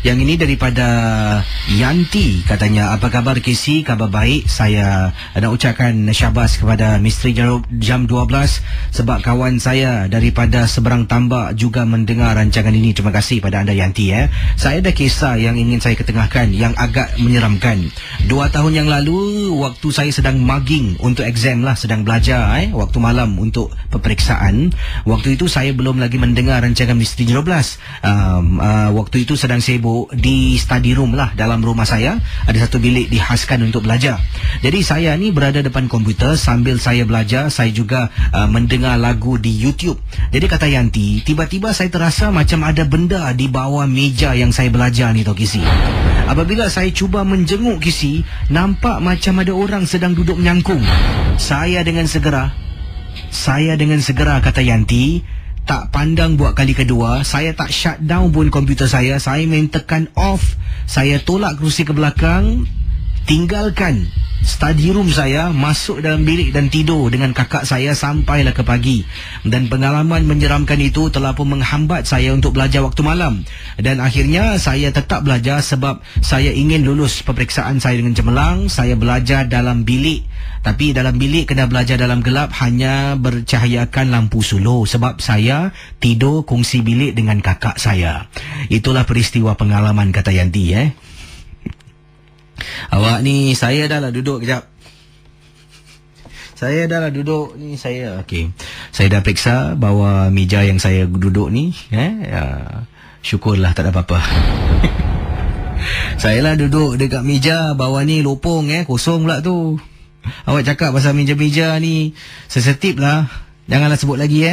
Yang ini daripada Yanti, katanya, apa khabar KC? Khabar baik. Saya nak ucapkan syabas kepada Misteri Jam 12 sebab kawan saya daripada seberang tambak juga mendengar rancangan ini. Terima kasih pada anda Yanti. Saya ada kisah yang ingin saya ketengahkan yang agak menyeramkan. 2 tahun yang lalu, waktu saya sedang mugging untuk exam lah, sedang belajar waktu malam untuk peperiksaan. Waktu itu saya belum lagi mendengar rancangan Misteri 12. Waktu itu sedang sibuk di study room lah, dalam rumah saya ada satu bilik dihaskan untuk belajar. Jadi saya ni berada depan komputer sambil saya belajar, saya juga mendengar lagu di YouTube. Jadi kata Yanti, tiba-tiba saya terasa macam ada benda di bawah meja yang saya belajar ni tau Kisi. Apabila saya cuba menjenguk Kisi, nampak macam ada orang sedang duduk menyangkung. Saya dengan segera kata Yanti, tak pandang buat kali kedua, saya tak shut down pun komputer saya main tekan off. Saya tolak kerusi ke belakang, tinggalkan study room saya, masuk dalam bilik dan tidur dengan kakak saya sampailah ke pagi. Dan pengalaman menyeramkan itu telah pun menghambat saya untuk belajar waktu malam. Dan akhirnya saya tetap belajar sebab saya ingin lulus peperiksaan saya dengan cemerlang. Saya belajar dalam bilik, tapi dalam bilik kena belajar dalam gelap, hanya bercahayakan lampu solo sebab saya tidur kongsi bilik dengan kakak saya. Itulah peristiwa pengalaman, kata Yanti. Awak ni, saya dah lah duduk kejap. Okey. Saya dah periksa bawah meja yang saya duduk ni. Syukurlah tak ada apa-apa. Saya lah duduk dekat meja, bawah ni lopong kosong pula tu. Awak cakap pasal meja-meja ni sensitif lah. Janganlah sebut lagi